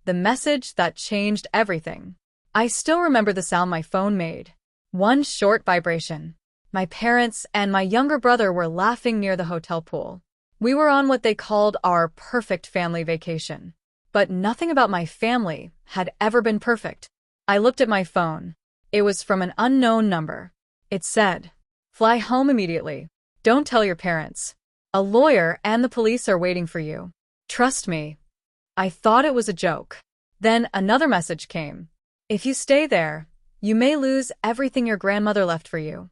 The message that changed everything. I still remember the sound my phone made. One short vibration. My parents and my younger brother were laughing near the hotel pool. We were on what they called our perfect family vacation. But nothing about my family had ever been perfect. I looked at my phone. It was from an unknown number. It said, "Fly home immediately. Don't tell your parents. A lawyer and the police are waiting for you. Trust me." I thought it was a joke. Then another message came. "If you stay there, you may lose everything your grandmother left for you."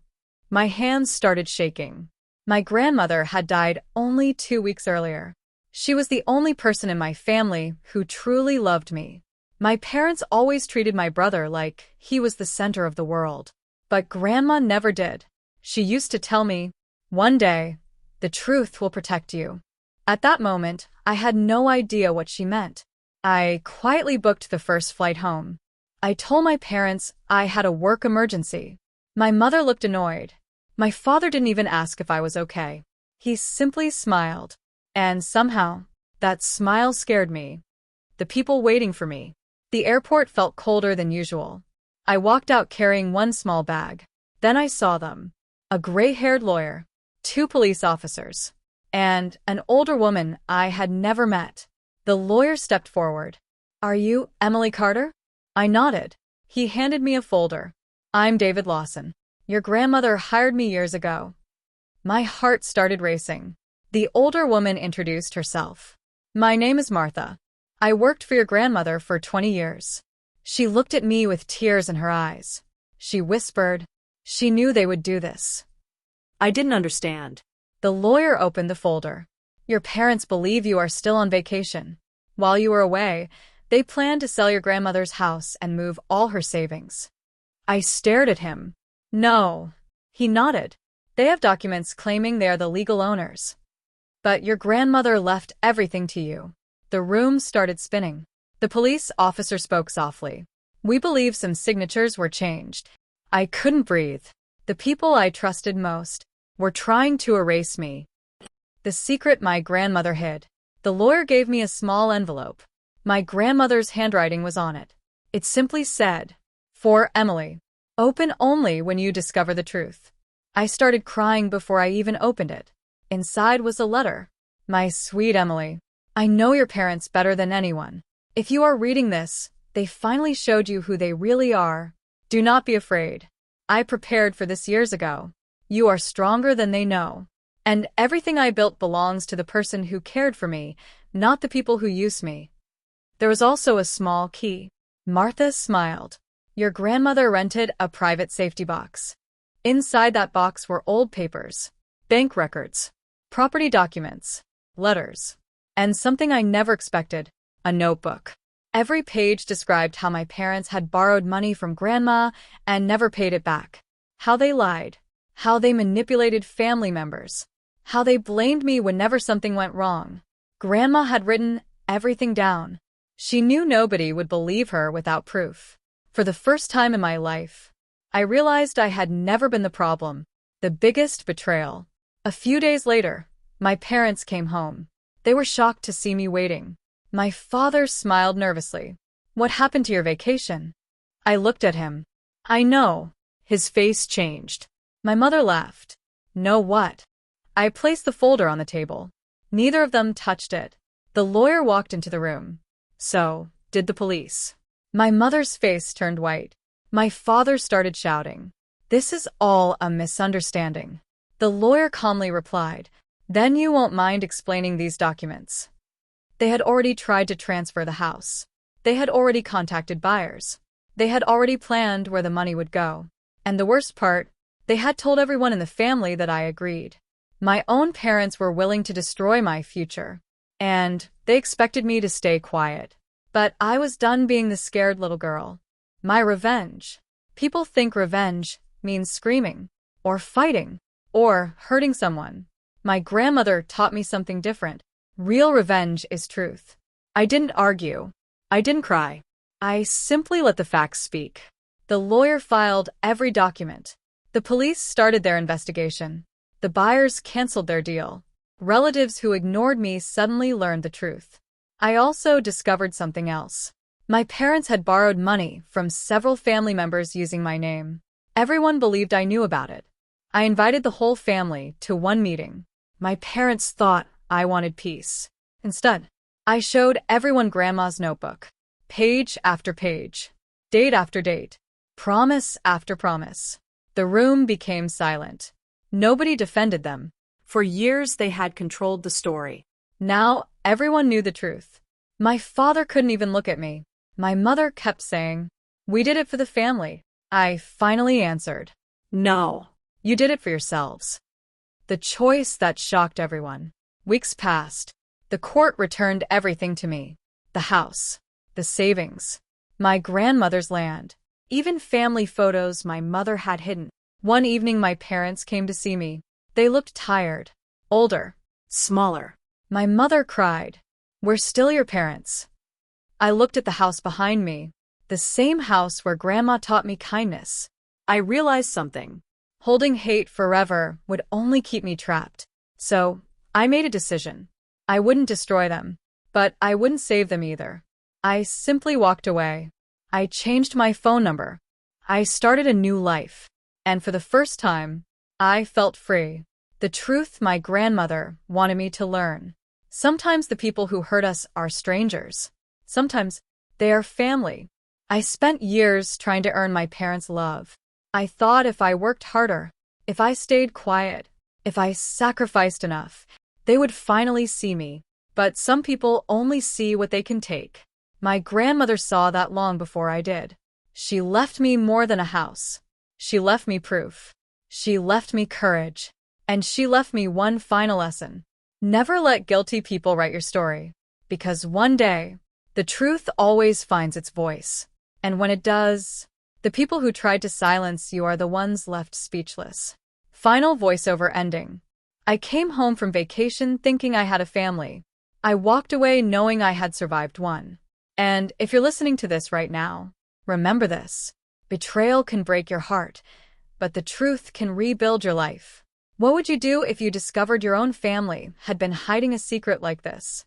My hands started shaking. My grandmother had died only 2 weeks earlier. She was the only person in my family who truly loved me. My parents always treated my brother like he was the center of the world. But Grandma never did. She used to tell me, "One day, the truth will protect you." At that moment, I had no idea what she meant. I quietly booked the first flight home. I told my parents I had a work emergency. My mother looked annoyed. My father didn't even ask if I was okay. He simply smiled. And somehow, that smile scared me. The people waiting for me. The airport felt colder than usual. I walked out carrying one small bag. Then I saw them. A gray-haired lawyer, 2 police officers, and an older woman I had never met. The lawyer stepped forward. "Are you Emily Carter?" I nodded. He handed me a folder. "I'm David Lawson. Your grandmother hired me years ago." My heart started racing. The older woman introduced herself. "My name is Martha. I worked for your grandmother for 20 years. She looked at me with tears in her eyes. She whispered, "She knew they would do this." I didn't understand. The lawyer opened the folder. "Your parents believe you are still on vacation. While you were away, they planned to sell your grandmother's house and move all her savings." I stared at him. "No." He nodded. "They have documents claiming they are the legal owners. But your grandmother left everything to you." The room started spinning. The police officer spoke softly. "We believe some signatures were changed." I couldn't breathe. The people I trusted most were trying to erase me. The secret my grandmother hid. The lawyer gave me a small envelope. My grandmother's handwriting was on it. It simply said, "For Emily. Open only when you discover the truth." I started crying before I even opened it. Inside was a letter. "My sweet Emily, I know your parents better than anyone. If you are reading this, they finally showed you who they really are. Do not be afraid. I prepared for this years ago. You are stronger than they know. And everything I built belongs to the person who cared for me, not the people who used me." There was also a small key. Martha smiled. "Your grandmother rented a private safety box. Inside that box were old papers, bank records, property documents, letters, and something I never expected, a notebook. Every page described how my parents had borrowed money from Grandma and never paid it back. How they lied. How they manipulated family members. How they blamed me whenever something went wrong. Grandma had written everything down. She knew nobody would believe her without proof. For the first time in my life, I realized I had never been the problem, the biggest betrayal. A few days later, my parents came home. They were shocked to see me waiting. My father smiled nervously. "What happened to your vacation?" I looked at him. "I know." His face changed. My mother laughed. "Know what?" I placed the folder on the table. Neither of them touched it. The lawyer walked into the room. "So, did the police?" My mother's face turned white. My father started shouting. "This is all a misunderstanding." The lawyer calmly replied, "Then you won't mind explaining these documents." They had already tried to transfer the house. They had already contacted buyers. They had already planned where the money would go. And the worst part, they had told everyone in the family that I agreed. My own parents were willing to destroy my future. And they expected me to stay quiet. But I was done being the scared little girl. My revenge. People think revenge means screaming, or fighting, or hurting someone. My grandmother taught me something different. Real revenge is truth. I didn't argue. I didn't cry. I simply let the facts speak. The lawyer filed every document. The police started their investigation. The buyers canceled their deal. Relatives who ignored me suddenly learned the truth. I also discovered something else. My parents had borrowed money from several family members using my name. Everyone believed I knew about it. I invited the whole family to one meeting. My parents thought I wanted peace. Instead, I showed everyone Grandma's notebook. Page after page. Date after date. Promise after promise. The room became silent. Nobody defended them. For years, they had controlled the story. Now, everyone knew the truth. My father couldn't even look at me. My mother kept saying, "We did it for the family." I finally answered, No. "You did it for yourselves." The choice that shocked everyone. Weeks passed. The court returned everything to me. The house, the savings, my grandmother's land, even family photos my mother had hidden. One evening my parents came to see me. They looked tired, older, Smaller. My mother cried, "We're still your parents." I looked at the house behind me, the same house where Grandma taught me kindness. I realized something. Holding hate forever would only keep me trapped. So, I made a decision. I wouldn't destroy them, but I wouldn't save them either. I simply walked away. I changed my phone number. I started a new life. And for the first time, I felt free. The truth my grandmother wanted me to learn. Sometimes the people who hurt us are strangers. Sometimes they are family. I spent years trying to earn my parents' love. I thought if I worked harder, if I stayed quiet, if I sacrificed enough, they would finally see me. But some people only see what they can take. My grandmother saw that long before I did. She left me more than a house. She left me proof. She left me courage. And she left me one final lesson. Never let guilty people write your story. Because one day, the truth always finds its voice. And when it does, the people who tried to silence you are the ones left speechless. Final voiceover ending. I came home from vacation thinking I had a family. I walked away knowing I had survived one. And if you're listening to this right now, remember this. Betrayal can break your heart, but the truth can rebuild your life. What would you do if you discovered your own family had been hiding a secret like this?